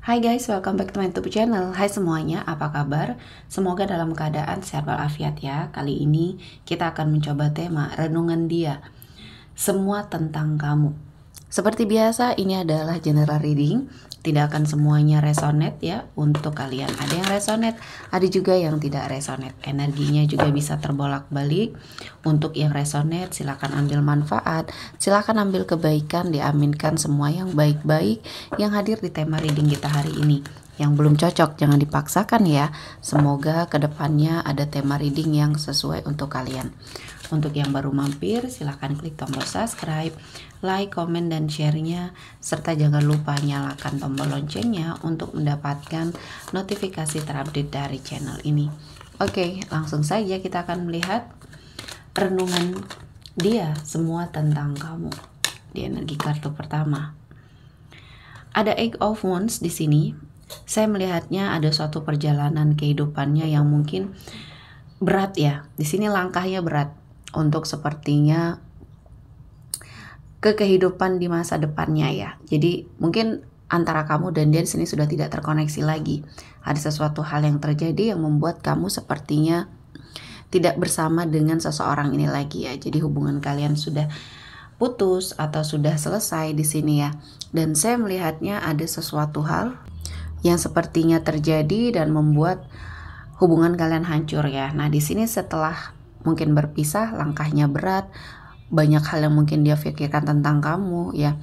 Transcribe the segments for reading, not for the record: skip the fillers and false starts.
Hai guys, welcome back to my YouTube channel. Hai semuanya, apa kabar? Semoga dalam keadaan sehat walafiat ya. Kali ini kita akan mencoba tema renungan dia, semua tentang kamu. Seperti biasa, ini adalah general reading. Tidak akan semuanya resonate ya untuk kalian. Ada yang resonate, ada juga yang tidak resonate. Energinya juga bisa terbolak-balik. Untuk yang resonate, silakan ambil manfaat, silakan ambil kebaikan, diaminkan semua yang baik-baik yang hadir di tema reading kita hari ini. Yang belum cocok jangan dipaksakan ya. Semoga kedepannya ada tema reading yang sesuai untuk kalian. Untuk yang baru mampir, silahkan klik tombol subscribe, like, komen, dan share-nya, serta jangan lupa nyalakan tombol loncengnya untuk mendapatkan notifikasi terupdate dari channel ini. Oke, langsung saja kita akan melihat renungan dia, semua tentang kamu. Di energi kartu pertama, ada Eight of Wands di sini. Saya melihatnya ada suatu perjalanan kehidupannya yang mungkin berat ya. Di sini langkahnya berat untuk sepertinya ke kehidupan di masa depannya ya. Jadi mungkin antara kamu dan dia di sini sudah tidak terkoneksi lagi. Ada sesuatu hal yang terjadi yang membuat kamu sepertinya tidak bersama dengan seseorang ini lagi ya. Jadi hubungan kalian sudah putus atau sudah selesai di sini ya. Dan saya melihatnya ada sesuatu hal yang sepertinya terjadi dan membuat hubungan kalian hancur ya. Nah, di sini setelah mungkin berpisah, langkahnya berat, banyak hal yang mungkin dia pikirkan tentang kamu ya.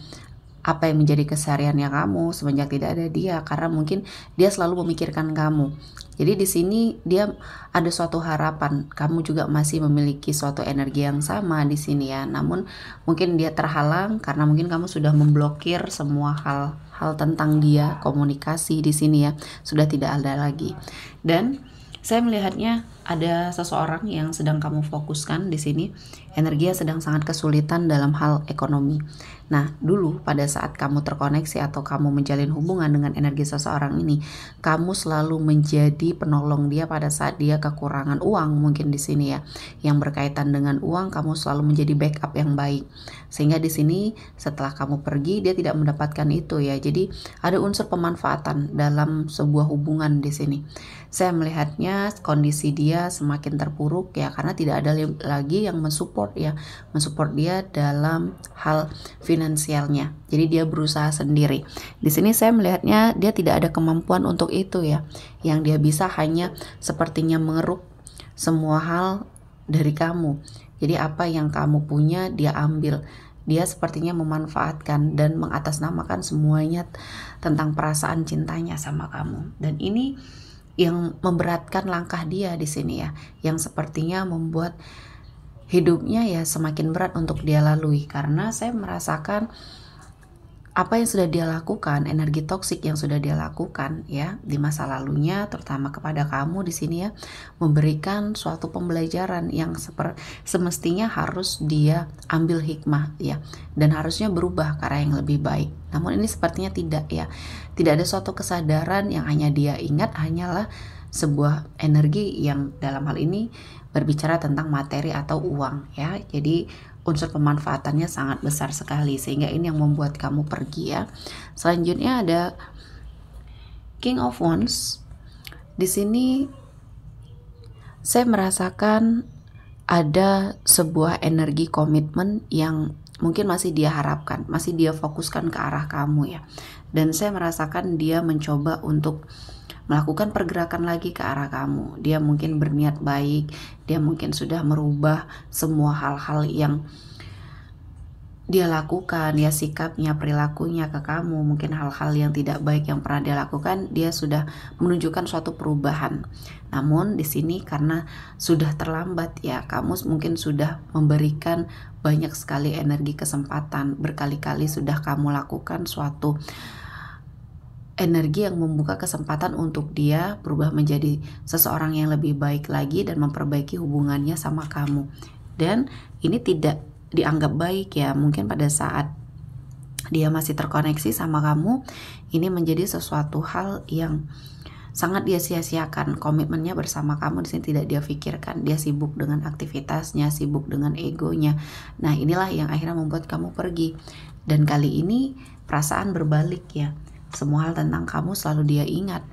Apa yang menjadi kesehariannya kamu semenjak tidak ada dia, karena mungkin dia selalu memikirkan kamu. Jadi di sini dia ada suatu harapan, kamu juga masih memiliki suatu energi yang sama di sini ya. Namun mungkin dia terhalang karena mungkin kamu sudah memblokir semua hal tentang dia, komunikasi di sini ya sudah tidak ada lagi. Dan saya melihatnya ada seseorang yang sedang kamu fokuskan di sini. Energinya sedang sangat kesulitan dalam hal ekonomi. Nah, dulu pada saat kamu terkoneksi atau kamu menjalin hubungan dengan energi seseorang ini, kamu selalu menjadi penolong dia pada saat dia kekurangan uang mungkin di sini ya. Yang berkaitan dengan uang, kamu selalu menjadi backup yang baik. Sehingga di sini setelah kamu pergi, dia tidak mendapatkan itu ya. Jadi ada unsur pemanfaatan dalam sebuah hubungan di sini. Saya melihatnya kondisi dia semakin terpuruk ya, karena tidak ada lagi yang mensupport dia dalam hal finansialnya. Jadi dia berusaha sendiri. Di sini saya melihatnya dia tidak ada kemampuan untuk itu ya. Yang dia bisa hanya sepertinya mengeruk semua hal dari kamu. Jadi apa yang kamu punya dia ambil. Dia sepertinya memanfaatkan dan mengatasnamakan semuanya tentang perasaan cintanya sama kamu. Dan ini yang memberatkan langkah dia di sini ya, yang sepertinya membuat hidupnya ya semakin berat untuk dia lalui, karena saya merasakan apa yang sudah dia lakukan, energi toksik yang sudah dia lakukan ya di masa lalunya, terutama kepada kamu di sini ya, memberikan suatu pembelajaran yang semestinya harus dia ambil hikmah ya, dan harusnya berubah ke arah yang lebih baik. Namun ini sepertinya tidak ya, tidak ada suatu kesadaran, yang hanya dia ingat hanyalah sebuah energi yang dalam hal ini berbicara tentang materi atau uang ya. Jadi unsur pemanfaatannya sangat besar sekali, sehingga ini yang membuat kamu pergi ya. Selanjutnya ada King of Wands. Di sini saya merasakan ada sebuah energi komitmen yang mungkin masih dia harapkan, masih dia fokuskan ke arah kamu ya. Dan saya merasakan dia mencoba untuk melakukan pergerakan lagi ke arah kamu. Dia mungkin berniat baik, dia mungkin sudah merubah semua hal-hal yang dia lakukan ya, sikapnya, perilakunya ke kamu, mungkin hal-hal yang tidak baik yang pernah dia lakukan, dia sudah menunjukkan suatu perubahan. Namun di sini karena sudah terlambat ya, kamu mungkin sudah memberikan banyak sekali energi, kesempatan, berkali-kali sudah kamu lakukan suatu energi yang membuka kesempatan untuk dia berubah menjadi seseorang yang lebih baik lagi dan memperbaiki hubungannya sama kamu. Dan ini tidak dianggap baik ya, mungkin pada saat dia masih terkoneksi sama kamu, ini menjadi sesuatu hal yang sangat dia sia-siakan. Komitmennya bersama kamu di sini tidak dia pikirkan. Dia sibuk dengan aktivitasnya, sibuk dengan egonya. Nah, inilah yang akhirnya membuat kamu pergi. Dan kali ini perasaan berbalik ya. semua hal tentang kamu selalu dia ingat.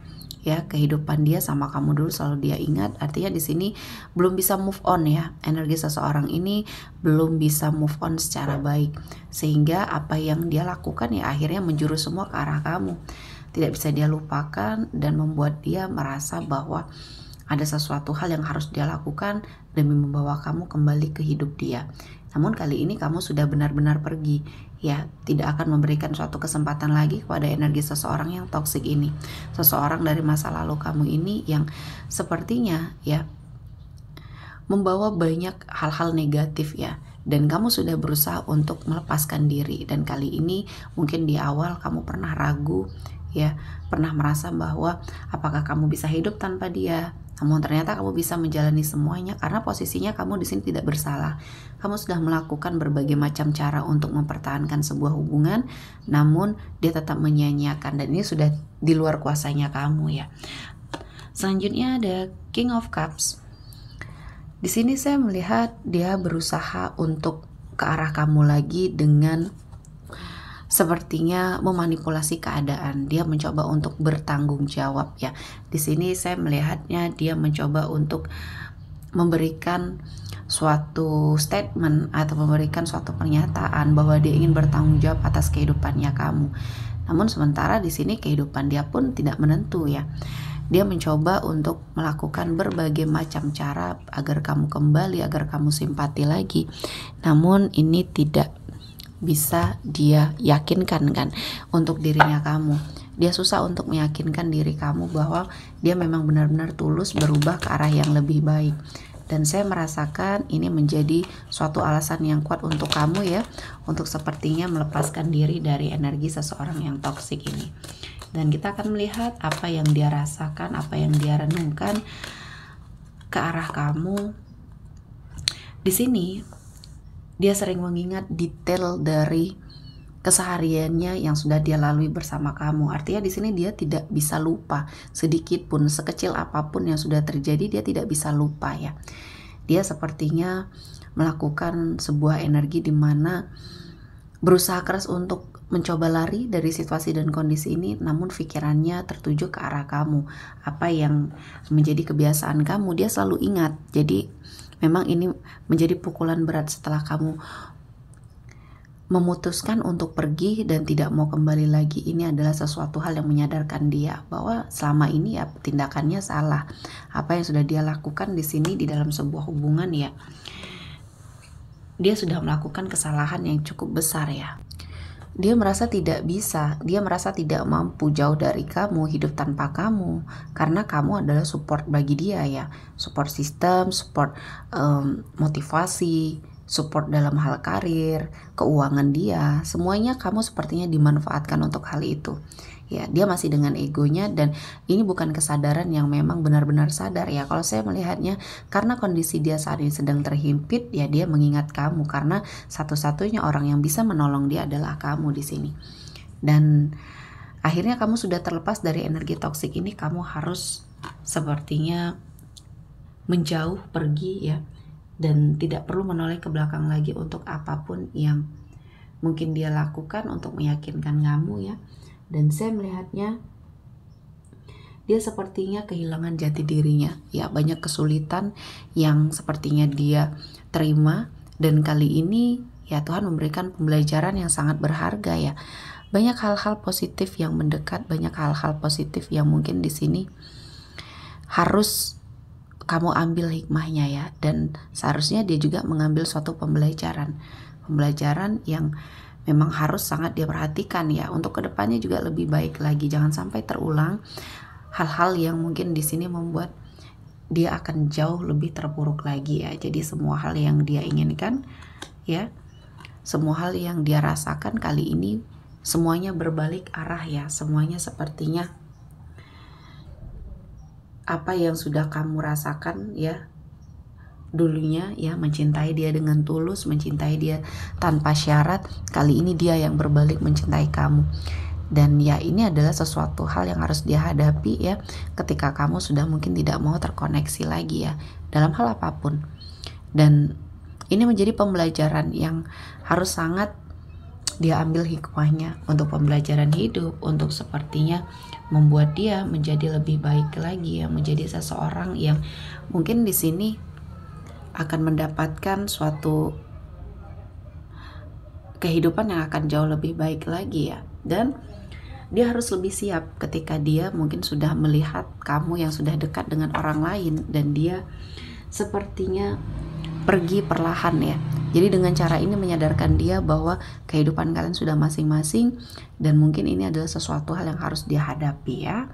Ya, kehidupan dia sama kamu dulu selalu dia ingat. Artinya di sini belum bisa move on ya. Energi seseorang ini belum bisa move on secara baik. Sehingga apa yang dia lakukan ya akhirnya menjurus semua ke arah kamu. Tidak bisa dia lupakan dan membuat dia merasa bahwa ada sesuatu hal yang harus dia lakukan demi membawa kamu kembali ke hidup dia. Namun kali ini kamu sudah benar-benar pergi, ya, tidak akan memberikan suatu kesempatan lagi kepada energi seseorang yang toksik ini. Seseorang dari masa lalu kamu ini yang sepertinya ya membawa banyak hal-hal negatif ya. Dan kamu sudah berusaha untuk melepaskan diri. Dan kali ini mungkin di awal kamu pernah ragu ya, pernah merasa bahwa apakah kamu bisa hidup tanpa dia. Namun ternyata kamu bisa menjalani semuanya karena posisinya kamu di sini tidak bersalah. Kamu sudah melakukan berbagai macam cara untuk mempertahankan sebuah hubungan, namun dia tetap menyia-nyiakan dan ini sudah di luar kuasanya kamu ya. Selanjutnya ada King of Cups. Di sini saya melihat dia berusaha untuk ke arah kamu lagi dengan sepertinya memanipulasi keadaan. Dia mencoba untuk bertanggung jawab ya. Di sini saya melihatnya dia mencoba untuk memberikan suatu statement atau memberikan suatu pernyataan bahwa dia ingin bertanggung jawab atas kehidupannya kamu. Namun sementara di sini kehidupan dia pun tidak menentu ya. Dia mencoba untuk melakukan berbagai macam cara agar kamu kembali, agar kamu simpati lagi. Namun ini tidak bisa dia yakinkan kan untuk dirinya kamu. Dia susah untuk meyakinkan diri kamu bahwa dia memang benar-benar tulus berubah ke arah yang lebih baik. Dan saya merasakan ini menjadi suatu alasan yang kuat untuk kamu ya, untuk sepertinya melepaskan diri dari energi seseorang yang toksik ini. Dan kita akan melihat apa yang dia rasakan, apa yang dia renungkan ke arah kamu. Di sini dia sering mengingat detail dari kesehariannya yang sudah dia lalui bersama kamu. Artinya di sini dia tidak bisa lupa sedikit pun, sekecil apapun yang sudah terjadi dia tidak bisa lupa ya. Dia sepertinya melakukan sebuah energi di mana berusaha keras untuk mencoba lari dari situasi dan kondisi ini, namun pikirannya tertuju ke arah kamu. Apa yang menjadi kebiasaan kamu dia selalu ingat. Jadi memang ini menjadi pukulan berat setelah kamu memutuskan untuk pergi dan tidak mau kembali lagi. Ini adalah sesuatu hal yang menyadarkan dia bahwa selama ini ya tindakannya salah. Apa yang sudah dia lakukan di sini di dalam sebuah hubungan ya, dia sudah melakukan kesalahan yang cukup besar ya. Dia merasa tidak bisa, dia merasa tidak mampu jauh dari kamu, hidup tanpa kamu, karena kamu adalah support bagi dia ya, support system, support motivasi, support dalam hal karir, keuangan dia, semuanya kamu sepertinya dimanfaatkan untuk hal itu. Ya, dia masih dengan egonya dan ini bukan kesadaran yang memang benar-benar sadar ya. Kalau saya melihatnya karena kondisi dia saat ini sedang terhimpit ya, dia mengingat kamu karena satu-satunya orang yang bisa menolong dia adalah kamu di sini. Dan akhirnya kamu sudah terlepas dari energi toksik ini, kamu harus sepertinya menjauh, pergi ya, dan tidak perlu menoleh ke belakang lagi untuk apapun yang mungkin dia lakukan untuk meyakinkan kamu ya. Dan saya melihatnya dia sepertinya kehilangan jati dirinya ya, banyak kesulitan yang sepertinya dia terima dan kali ini ya Tuhan memberikan pembelajaran yang sangat berharga ya. Banyak hal-hal positif yang mendekat, banyak hal-hal positif yang mungkin di sini harus kamu ambil hikmahnya ya, dan seharusnya dia juga mengambil suatu pembelajaran yang memang harus sangat dia perhatikan ya, untuk kedepannya juga lebih baik lagi. Jangan sampai terulang hal-hal yang mungkin di sini membuat dia akan jauh lebih terpuruk lagi ya. Jadi semua hal yang dia inginkan ya, semua hal yang dia rasakan kali ini semuanya berbalik arah ya. Semuanya sepertinya apa yang sudah kamu rasakan ya dulunya ya, mencintai dia dengan tulus, mencintai dia tanpa syarat, kali ini dia yang berbalik mencintai kamu. Dan ya ini adalah sesuatu hal yang harus dia hadapi ya, ketika kamu sudah mungkin tidak mau terkoneksi lagi ya dalam hal apapun. Dan ini menjadi pembelajaran yang harus sangat dia ambil hikmahnya untuk pembelajaran hidup, untuk sepertinya membuat dia menjadi lebih baik lagi ya, menjadi seseorang yang mungkin di sini akan mendapatkan suatu kehidupan yang akan jauh lebih baik lagi ya. Dan dia harus lebih siap ketika dia mungkin sudah melihat kamu yang sudah dekat dengan orang lain dan dia sepertinya pergi perlahan ya. Jadi dengan cara ini menyadarkan dia bahwa kehidupan kalian sudah masing-masing dan mungkin ini adalah sesuatu hal yang harus dia hadapi ya.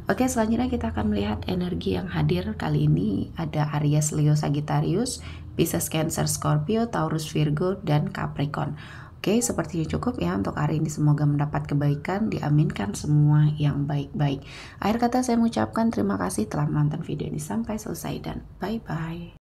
Oke, selanjutnya kita akan melihat energi yang hadir kali ini. Ada Aries, Leo, Sagittarius, Pisces, Cancer, Scorpio, Taurus, Virgo, dan Capricorn. Oke, sepertinya cukup ya untuk hari ini. Semoga mendapat kebaikan, diaminkan semua yang baik-baik. Akhir kata saya mengucapkan terima kasih telah menonton video ini sampai selesai dan bye-bye.